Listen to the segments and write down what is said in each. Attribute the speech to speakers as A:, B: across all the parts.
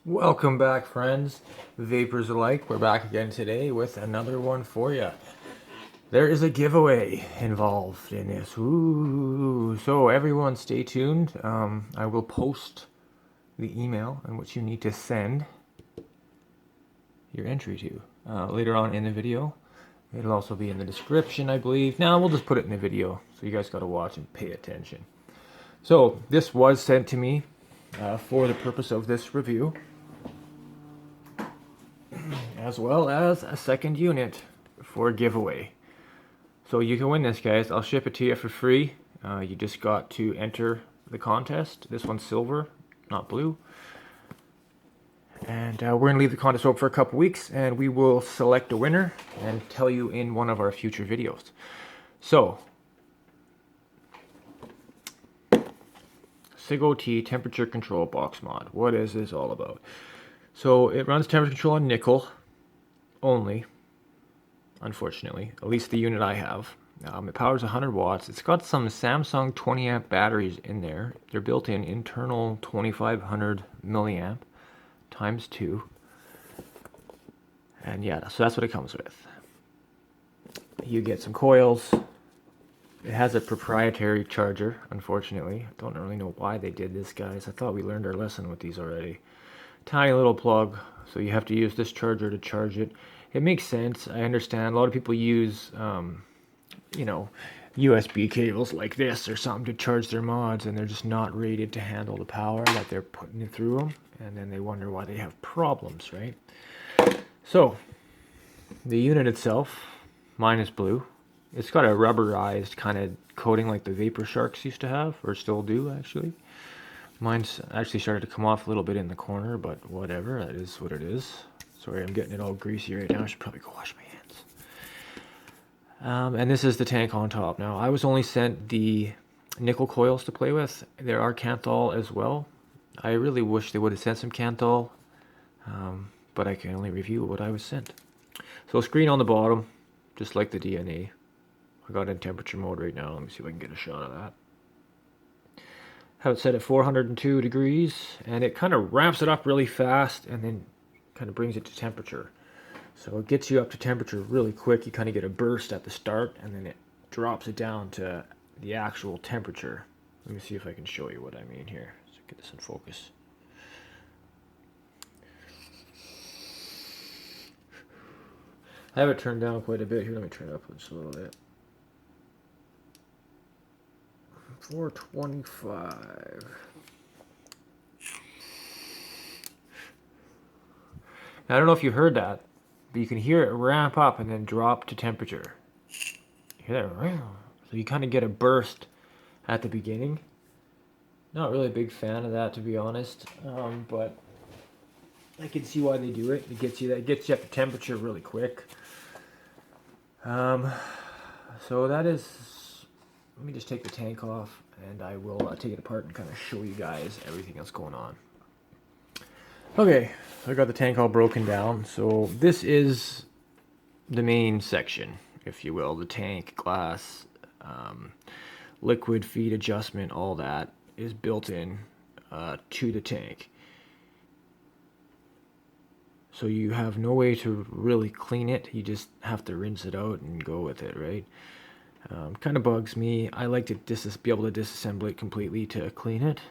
A: Welcome back, friends, vapors alike. We're back again today with another one for you. There is a giveaway involved in this. Ooh. So everyone stay tuned. I will post the email in which you need to send your entry to later on in the video. It'll also be in the description, I believe. Now we'll just put it in the video, so you guys got to watch and pay attention. So this was sent to me for the purpose of this review, as well as a second unit for a giveaway. So you can win this, guys. I'll ship it to you for free. You just got to enter the contest. This one's silver, not blue. And we're going to leave the contest open for a couple weeks, and we will select a winner and tell you in one of our future videos. So, CigGo T temperature control box mod. What is this all about? So it runs temperature control on nickel only, unfortunately, at least the unit I have. It powers 100 watts. It's got some Samsung 20 amp batteries in there. They're built in internal 2500 milliamp times 2. And yeah, so that's what it comes with. You get some coils. It has a proprietary charger, unfortunately. I don't really know why they did this, guys. I thought we learned our lesson with these already. Tiny little plug, so you have to use this charger to charge it. It makes sense. I understand. A lot of people use, USB cables like this or something to charge their mods, and they're just not rated to handle the power that they're putting through them, and then they wonder why they have problems, right? So, the unit itself, mine is blue. It's got a rubberized kind of coating like the Vapor Sharks used to have, or still do, actually. Mine's actually started to come off a little bit in the corner, but whatever, that is what it is. Sorry, I'm getting it all greasy right now. I should probably go wash my hands. And this is the tank on top. Now, I was only sent the nickel coils to play with. There are Kanthal as well. I really wish they would have sent some Kanthal, but I can only review what I was sent. So screen on the bottom, just like the DNA. I got it in temperature mode right now. Let me see if I can get a shot of that. Have it set at 402 degrees, and it kind of ramps it up really fast and then kind of brings it to temperature. So it gets you up to temperature really quick. You kind of get a burst at the start, and then it drops it down to the actual temperature. Let me see if I can show you what I mean here. So get this in focus. I have it turned down quite a bit here. Let me turn it up just a little bit. 425. Now, I don't know if you heard that, but you can hear it ramp up and then drop to temperature. You hear that? So you kind of get a burst at the beginning. Not really a big fan of that, to be honest, but I can see why they do it. It gets you up to temperature really quick. So that is. Let me just take the tank off, and I will take it apart and kind of show you guys everything that's going on. Okay, so I got the tank all broken down. So this is the main section, if you will. The tank, glass, liquid feed adjustment, all that is built in to the tank. So you have no way to really clean it. You just have to rinse it out and go with it, right? Kind of bugs me. I like to be able to disassemble it completely to clean it.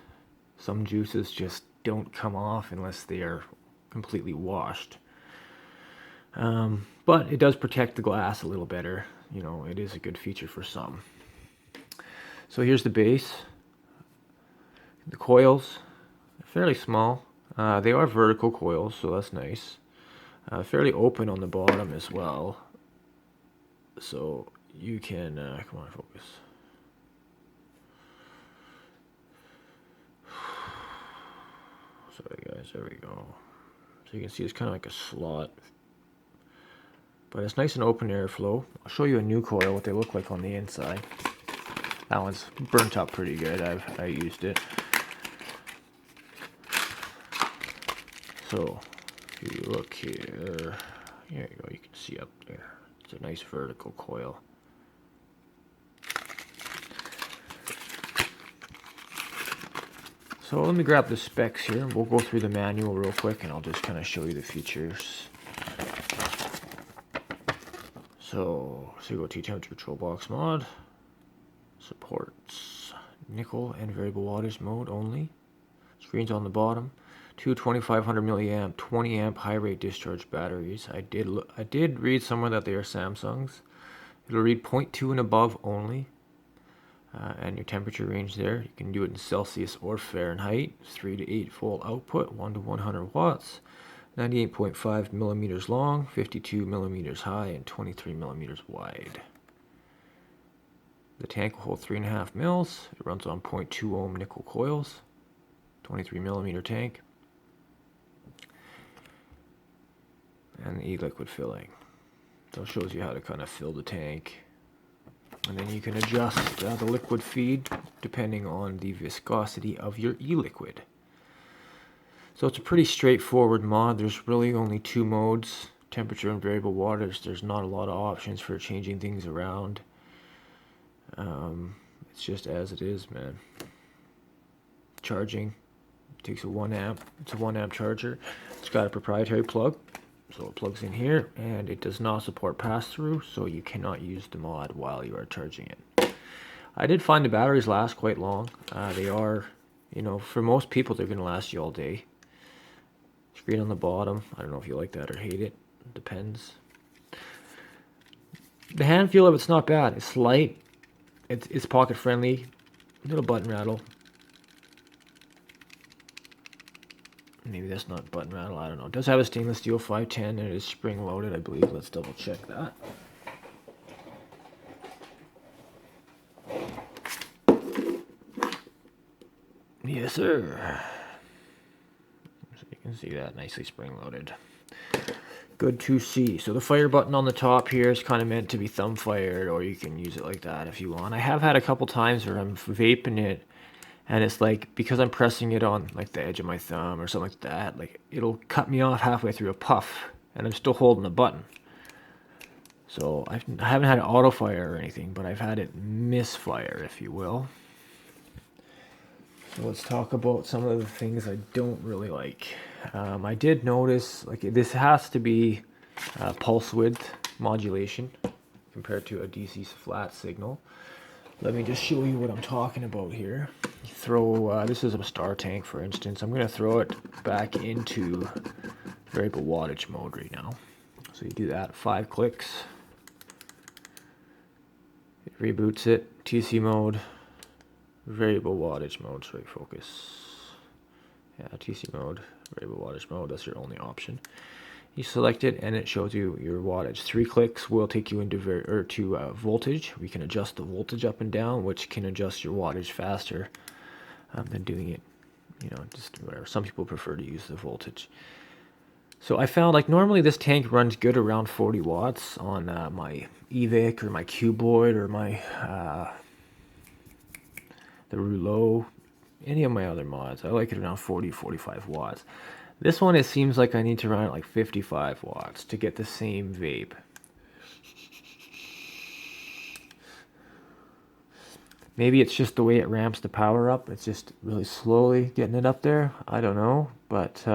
A: Some juices just don't come off unless they are completely washed. But it does protect the glass a little better. You know, it is a good feature for some. So here's the base. The coils, fairly small. They are vertical coils, so that's nice. Fairly open on the bottom as well. So you can, come on, focus. Sorry guys, there we go. So you can see it's kind of like a slot. But it's nice and open airflow. I'll show you a new coil, what they look like on the inside. That one's burnt up pretty good. I used it. So if you look here, there you go, you can see up there. It's a nice vertical coil. So let me grab the specs here. We'll go through the manual real quick and I'll just kind of show you the features. So CigGo T temperature control box mod supports nickel and variable wattage mode only. Screens on the bottom. Two 2500 milliamp 20 amp high rate discharge batteries. I did read somewhere that they are Samsungs. It'll read 0.2 and above only. And your temperature range there, you can do it in Celsius or Fahrenheit. 3 to 8 volt output, 1 to 100 watts. 98.5 millimeters long, 52 millimeters high, and 23 millimeters wide. The tank will hold 3.5 mils. It runs on 0.2 ohm nickel coils. 23 millimeter tank. And the e-liquid filling. So it shows you how to kind of fill the tank. And then you can adjust the liquid feed depending on the viscosity of your e-liquid. So it's a pretty straightforward mod. There's really only two modes, temperature and variable wattage. There's not a lot of options for changing things around. It's just as it is, man. Charging, it takes a 1 amp. It's a 1 amp charger. It's got a proprietary plug, so it plugs in here, and it does not support pass-through, so you cannot use the mod while you are charging it. I did find the batteries last quite long. They are, you know, for most people, they're going to last you all day. Screen on the bottom. I don't know if you like that or hate it. It depends. The hand feel of it's not bad. It's light. It's pocket friendly. Little button rattle. Maybe that's not button rattle. I don't know. It does have a stainless steel 510 and it is spring loaded, I believe. Let's double check that. Yes, sir. So you can see that nicely spring loaded. Good to see. So the fire button on the top here is kind of meant to be thumb fired, or you can use it like that if you want. I have had a couple times where I'm vaping it and it's like, because I'm pressing it on like the edge of my thumb or something like that, like it'll cut me off halfway through a puff and I'm still holding the button. So I haven't had it auto fire or anything, but I've had it misfire, if you will. So let's talk about some of the things I don't really like. I did notice, like, this has to be pulse width modulation compared to a DC flat signal. Let me just show you what I'm talking about here. You throw, this is a star tank, for instance. I'm going to throw it back into variable wattage mode right now. So you do that, 5 clicks. It reboots it, TC mode. Variable wattage mode, straight focus. Yeah, TC mode, variable wattage mode, that's your only option. You select it and it shows you your wattage. 3 clicks will take you into voltage. We can adjust the voltage up and down, which can adjust your wattage faster than doing it, you know, just whatever. Some people prefer to use the voltage. So I found, like, normally this tank runs good around 40 watts on my EVIC or my Cuboid or my the Rouleau, any of my other mods. I like it around 40, 45 watts. This one, it seems like I need to run it like 55 watts to get the same vape. Maybe it's just the way it ramps the power up. It's just really slowly getting it up there. I don't know. But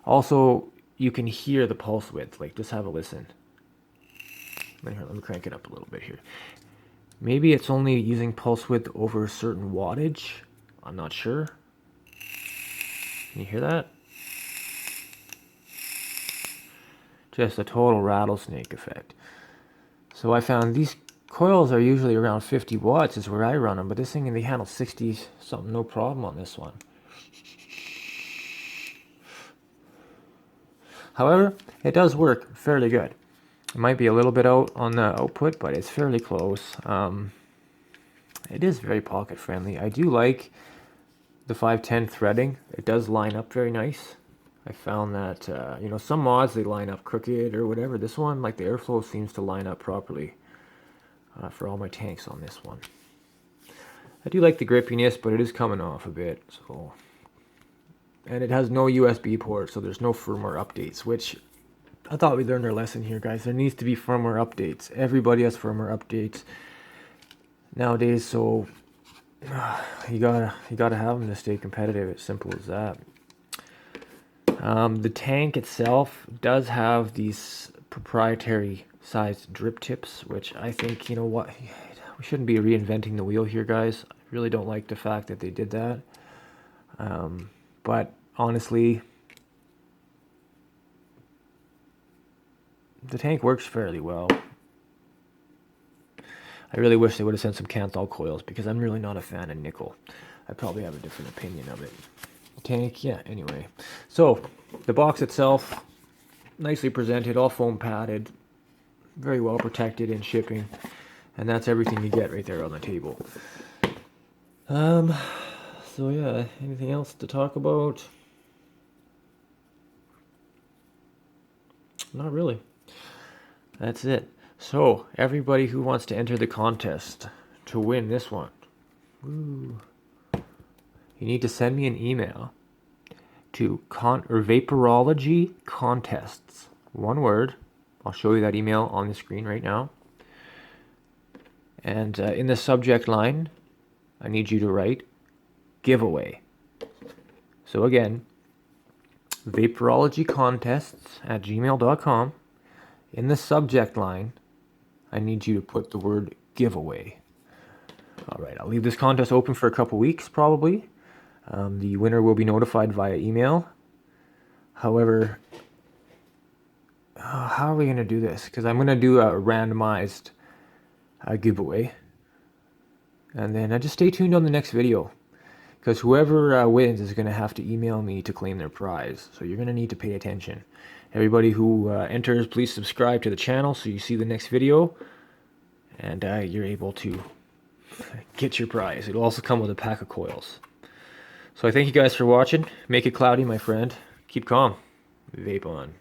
A: also, you can hear the pulse width. Like, just have a listen. Let me crank it up a little bit here. Maybe it's only using pulse width over a certain wattage. I'm not sure. Can you hear that? Just a total rattlesnake effect. So I found these coils are usually around 50 watts is where I run them, but this thing, they handle 60 something, no problem on this one. However, it does work fairly good. It might be a little bit out on the output, but it's fairly close. It is very pocket friendly. I do like the 510 threading. It does line up very nice. I found that, you know, some mods, they line up crooked or whatever. This one, like, the airflow seems to line up properly for all my tanks on this one. I do like the grippiness, but it is coming off a bit. So, and it has no USB port, so there's no firmware updates, which I thought we learned our lesson here, guys. There needs to be firmware updates. Everybody has firmware updates nowadays, so You gotta have them to stay competitive. It's simple as that. The tank itself does have these proprietary sized drip tips, which I think, you know what, we shouldn't be reinventing the wheel here, guys. I really don't like the fact that they did that. But honestly, the tank works fairly well. I really wish they would have sent some Kanthal coils, because I'm really not a fan of nickel. I probably have a different opinion of it. Tank, yeah, anyway. So, the box itself, nicely presented, all foam padded, very well protected in shipping, and that's everything you get right there on the table. So yeah, anything else to talk about? Not really. That's it. So, everybody who wants to enter the contest to win this one, woo, you need to send me an email to Vaporology Contests. One word. I'll show you that email on the screen right now. And in the subject line, I need you to write giveaway. So again, vaporologycontests@gmail.com. In the subject line, I need you to put the word giveaway. All right, I'll leave this contest open for a couple weeks, probably. The winner will be notified via email. However, how are we going to do this? Because I'm going to do a randomized giveaway. And then just stay tuned on the next video. Because whoever wins is going to have to email me to claim their prize. So you're going to need to pay attention. Everybody who enters, please subscribe to the channel so you see the next video. And you're able to get your prize. It'll also come with a pack of coils. So I thank you guys for watching. Make it cloudy, my friend. Keep calm. Vape on.